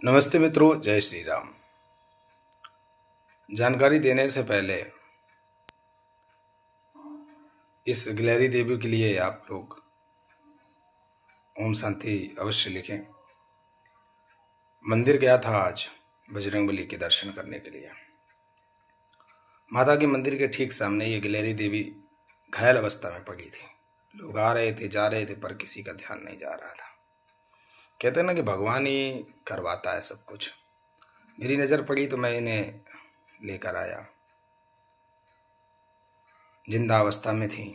नमस्ते मित्रों, जय श्री राम। जानकारी देने से पहले इस गिलहरी देवी के लिए आप लोग ओम शांति अवश्य लिखें। मंदिर गया था आज बजरंगबली के दर्शन करने के लिए। माता के मंदिर के ठीक सामने ये गिलहरी देवी घायल अवस्था में पड़ी थी। लोग आ रहे थे, जा रहे थे, पर किसी का ध्यान नहीं जा रहा था। कहते हैं ना कि भगवान ही करवाता है सब कुछ। मेरी नज़र पड़ी तो मैं इन्हें लेकर आया। जिंदा अवस्था में थी।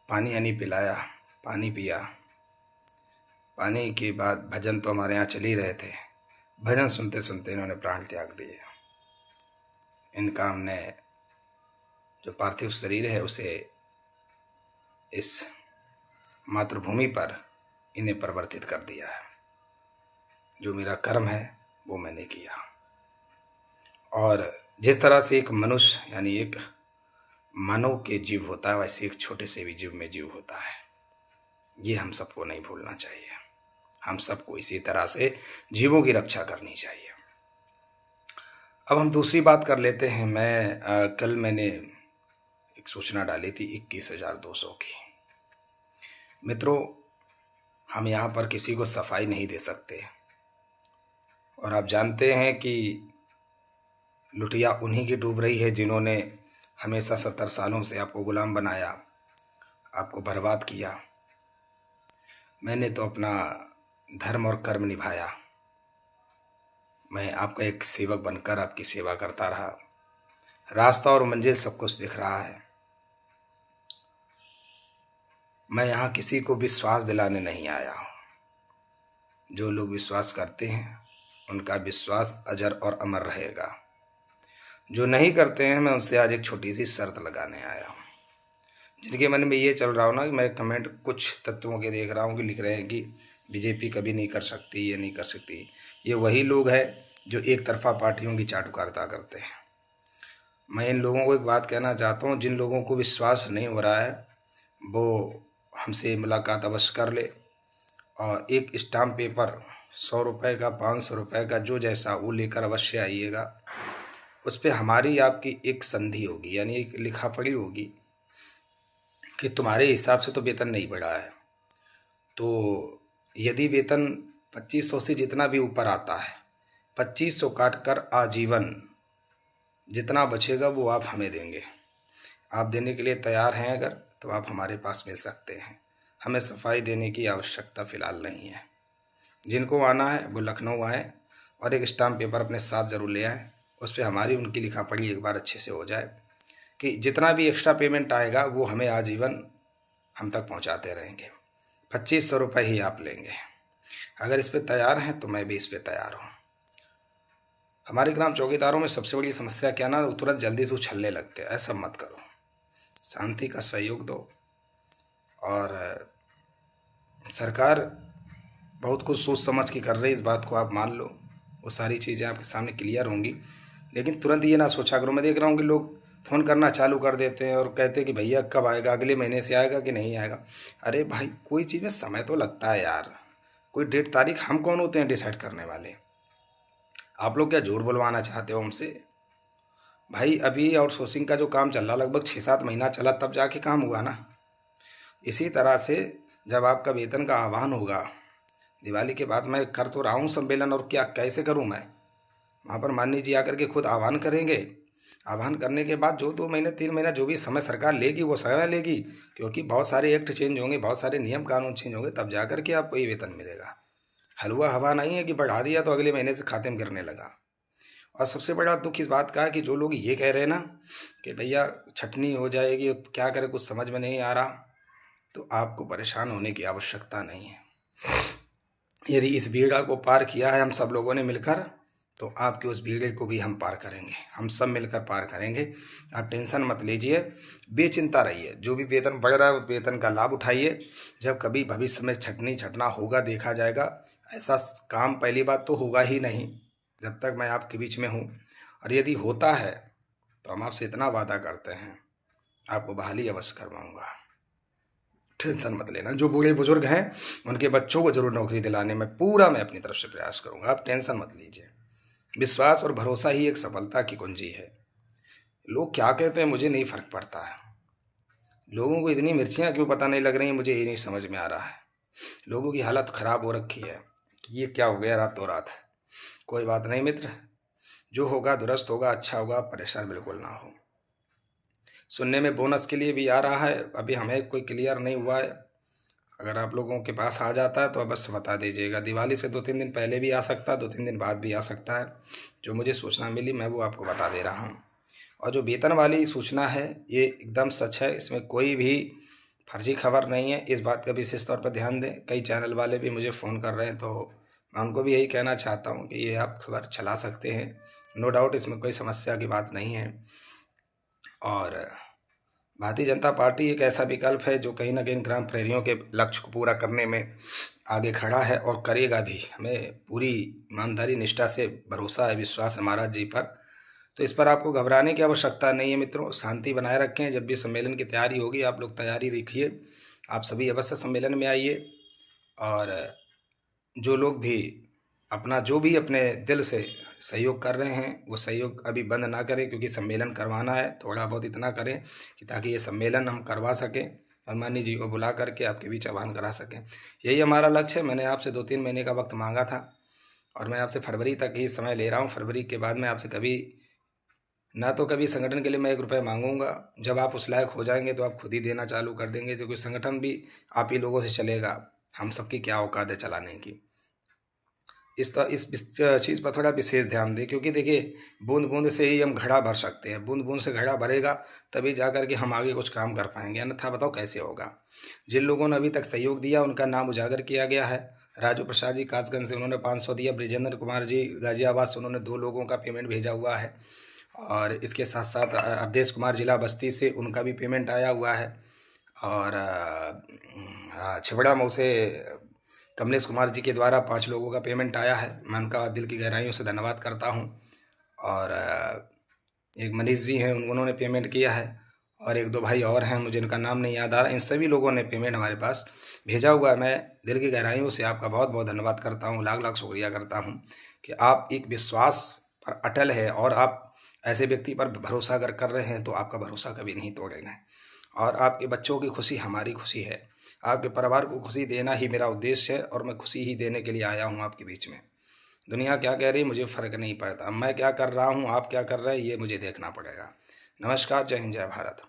पानी यानी पिलाया, पानी पिया। पानी के बाद भजन तो हमारे यहाँ चल ही रहे थे। भजन सुनते सुनते इन्होंने प्राण त्याग दिए। इनका हमने जो पार्थिव शरीर है उसे इस मातृभूमि पर इन्हें परिवर्तित कर दिया है। जो मेरा कर्म है वो मैंने किया। और जिस तरह से एक मनुष्य यानी एक मानव के जीव होता है, वैसे एक छोटे से भी जीव में जीव होता है। ये हम सबको नहीं भूलना चाहिए। हम सबको इसी तरह से जीवों की रक्षा करनी चाहिए। अब हम दूसरी बात कर लेते हैं। कल मैंने एक सूचना डाली थी 21,200 की। मित्रों, हम यहाँ पर किसी को सफाई नहीं दे सकते। और आप जानते हैं कि लुटिया उन्हीं की डूब रही है जिन्होंने हमेशा 70 सालों से आपको गुलाम बनाया, आपको बर्बाद किया। मैंने तो अपना धर्म और कर्म निभाया। मैं आपका एक सेवक बनकर आपकी सेवा करता रहा। रास्ता और मंजिल सब कुछ दिख रहा है। मैं यहाँ किसी को विश्वास दिलाने नहीं आया हूँ। जो लोग विश्वास करते हैं उनका विश्वास अजर और अमर रहेगा। जो नहीं करते हैं, मैं उनसे आज एक छोटी सी शर्त लगाने आया हूँ। जिनके मन में ये चल रहा हो ना कि मैं कमेंट कुछ तत्वों के देख रहा हूँ कि लिख रहे हैं कि बीजेपी कभी नहीं कर सकती, ये नहीं कर सकती। ये वही लोग हैं जो एक तरफा पार्टियों की चाटुकारिता करते हैं। मैं इन लोगों को एक बात कहना चाहता हूँ, जिन लोगों को विश्वास नहीं हो रहा है वो हमसे मुलाकात अवश्य कर ले और एक स्टाम्प पेपर 100 रुपये का, 500 रुपये का, जो जैसा वो लेकर अवश्य आइएगा। उस पर हमारी आपकी एक संधि होगी, यानी एक लिखा पढ़ी होगी कि तुम्हारे हिसाब से तो वेतन नहीं बढ़ा है। तो यदि वेतन 2500 से जितना भी ऊपर आता है, 2500 काट कर आजीवन जितना बचेगा वो आप हमें देंगे। आप देने के लिए तैयार हैं अगर, तो आप हमारे पास मिल सकते हैं। हमें सफाई देने की आवश्यकता फ़िलहाल नहीं है। जिनको आना है वो लखनऊ आए और एक स्टाम्प पेपर अपने साथ ज़रूर ले आएँ। उस पर हमारी उनकी लिखा पढ़ी एक बार अच्छे से हो जाए कि जितना भी एक्स्ट्रा पेमेंट आएगा वो हमें आजीवन हम तक पहुंचाते रहेंगे। 2500 रुपये ही आप लेंगे। अगर इस पर तैयार हैं तो मैं भी इस पर तैयार हूँ। हमारे ग्राम चौकीदारों में सबसे बड़ी समस्या क्या ना, तुरंत जल्दी से उछलने लगते हैं। ऐसा मत करो, शांति का सहयोग दो। और सरकार बहुत कुछ सोच समझ के कर रही है, इस बात को आप मान लो। वो सारी चीज़ें आपके सामने क्लियर होंगी। लेकिन तुरंत ये ना सोचा करो। मैं देख रहा हूँ कि लोग फ़ोन करना चालू कर देते हैं और कहते हैं कि भैया कब आएगा, अगले महीने से आएगा कि नहीं आएगा। अरे भाई, कोई चीज़ में समय तो लगता है यार। कोई डेट तारीख हम कौन होते हैं डिसाइड करने वाले? आप लोग क्या जोर बुलवाना चाहते हो हमसे? भाई, अभी आउटसोर्सिंग का जो काम चल रहा, लगभग 6-7 महीना चला, तब जाके काम हुआ ना। इसी तरह से जब आपका वेतन का आह्वान होगा दिवाली के बाद, मैं कर तो रहा हूँ सम्मेलन, और क्या कैसे करूँ मैं? वहाँ पर माननीय जी आकर के खुद आह्वान करेंगे। आह्वान करने के बाद जो 2 महीने 3 महीना जो भी समय सरकार लेगी वो समय लेगी, क्योंकि बहुत सारे एक्ट चेंज होंगे, बहुत सारे नियम कानून चेंज होंगे, तब जा कर के आपको ये वेतन मिलेगा। हलवा हवा नहीं है कि बढ़ा दिया तो अगले महीने से खाते में गिरने लगा। और सबसे बड़ा दुख इस बात का है कि जो लोग ये कह रहे हैं ना कि भैया छटनी हो जाएगी, अब क्या करें, कुछ समझ में नहीं आ रहा, तो आपको परेशान होने की आवश्यकता नहीं है। यदि इस बीड़ा को पार किया है हम सब लोगों ने मिलकर, तो आपके उस बीड़े को भी हम पार करेंगे। हम सब मिलकर पार करेंगे। आप टेंशन मत लीजिए, बेचिंता रहिए। जो भी वेतन बढ़ रहा है उस वेतन का लाभ उठाइए। जब कभी भविष्य में छटनी छटना होगा देखा जाएगा। ऐसा काम पहली बात तो होगा ही नहीं जब तक मैं आपके बीच में हूँ। और यदि होता है तो हम आपसे इतना वादा करते हैं, आपको बहाली अवश्य करवाऊँगा। टेंशन मत लेना। जो बूढ़े बुजुर्ग हैं उनके बच्चों को जरूर नौकरी दिलाने में पूरा मैं अपनी तरफ से प्रयास करूँगा, आप टेंशन मत लीजिए। विश्वास और भरोसा ही एक सफलता की कुंजी है। लोग क्या कहते हैं मुझे नहीं फर्क पड़ता है। लोगों को इतनी मिर्चियाँ क्यों पता नहीं लग रही मुझे ये नहीं समझ में आ रहा है। लोगों की हालत ख़राब हो रखी है कि ये क्या हो गया रातों रात। कोई बात नहीं मित्र, जो होगा दुरुस्त होगा, अच्छा होगा, परेशान बिल्कुल ना हो। सुनने में बोनस के लिए भी आ रहा है, अभी हमें कोई क्लियर नहीं हुआ है। अगर आप लोगों के पास आ जाता है तो अवश्य बता दीजिएगा। दिवाली से 2-3 दिन पहले भी आ सकता है, 2-3 दिन बाद भी आ सकता है। जो मुझे सूचना मिली मैं वो आपको बता दे रहा हूँ। और जो वेतन वाली सूचना है ये एकदम सच है, इसमें कोई भी फर्जी खबर नहीं है। इस बात का विशेष तौर पर ध्यान दें। कई चैनल वाले भी मुझे फ़ोन कर रहे हैं, तो मैं उनको भी यही कहना चाहता हूँ कि ये आप खबर चला सकते हैं, नो डाउट, इसमें कोई समस्या की बात नहीं है। और भारतीय जनता पार्टी एक ऐसा विकल्प है जो कहीं ना कहीं ग्राम प्रहरियों के लक्ष्य को पूरा करने में आगे खड़ा है और करेगा भी। हमें पूरी ईमानदारी निष्ठा से भरोसा है, विश्वास है महाराज जी पर। तो इस पर आपको घबराने की आवश्यकता नहीं है मित्रों। शांति बनाए रखें। जब भी सम्मेलन की तैयारी होगी आप लोग तैयारी रखिए। आप सभी अवश्य सम्मेलन में आइए। और जो लोग भी अपना जो भी अपने दिल से सहयोग कर रहे हैं वो सहयोग अभी बंद ना करें, क्योंकि सम्मेलन करवाना है। थोड़ा बहुत इतना करें कि ताकि ये सम्मेलन हम करवा सकें और माननीय जी को बुला करके आपके बीच आह्वान करा सकें। यही हमारा लक्ष्य है। मैंने आपसे 2-3 महीने का वक्त मांगा था और मैं आपसे फरवरी तक ही समय ले रहा हूँ। फरवरी के बाद मैं आपसे कभी ना तो कभी संगठन के लिए मैं 1 रुपये मांगूंगा। जब आप उस लायक हो जाएंगे तो आप खुद ही देना चालू कर देंगे, क्योंकि संगठन भी आप ही लोगों से चलेगा। हम सबकी क्या औकात है चलाने की। इस चीज़ पर थोड़ा विशेष ध्यान दें, क्योंकि देखिए बूंद बूंद से ही हम घड़ा भर सकते हैं। बूंद बूंद से घड़ा भरेगा तभी जा कर के हम आगे कुछ काम कर पाएंगे, अन्यथा बताओ कैसे होगा। जिन लोगों ने अभी तक सहयोग दिया उनका नाम उजागर किया गया है। राजू प्रसाद जी कासगंज से उन्होंने 500 दिया। ब्रिजेंद्र कुमार जी गाजियाबाद से उन्होंने 2 लोगों का पेमेंट भेजा हुआ है। और इसके साथ साथ अवधेश कुमार जिला बस्ती से उनका भी पेमेंट आया हुआ है। और छिबड़ा मऊ से कमलेश कुमार जी के द्वारा 5 लोगों का पेमेंट आया है। मैं उनका दिल की गहराइयों से धन्यवाद करता हूं। और एक मनीष जी हैं, उन्होंने पेमेंट किया है। और 1-2 भाई और हैं, मुझे इनका नाम नहीं याद आ रहा। इन सभी लोगों ने पेमेंट हमारे पास भेजा हुआ है। मैं दिल की गहराइयों से आपका बहुत बहुत धन्यवाद करता हूँ, लाख लाख शुक्रिया करता हूँ कि आप एक विश्वास पर अटल है और आप ऐसे व्यक्ति पर भरोसा अगर कर रहे हैं तो आपका भरोसा कभी नहीं तोड़ेंगे। और आपके बच्चों की खुशी हमारी खुशी है। आपके परिवार को खुशी देना ही मेरा उद्देश्य है और मैं खुशी ही देने के लिए आया हूँ आपके बीच में। दुनिया क्या कह रही मुझे फ़र्क नहीं पड़ता। मैं क्या कर रहा हूँ, आप क्या कर रहे हैं, ये मुझे देखना पड़ेगा। नमस्कार, जय हिंद, जय भारत।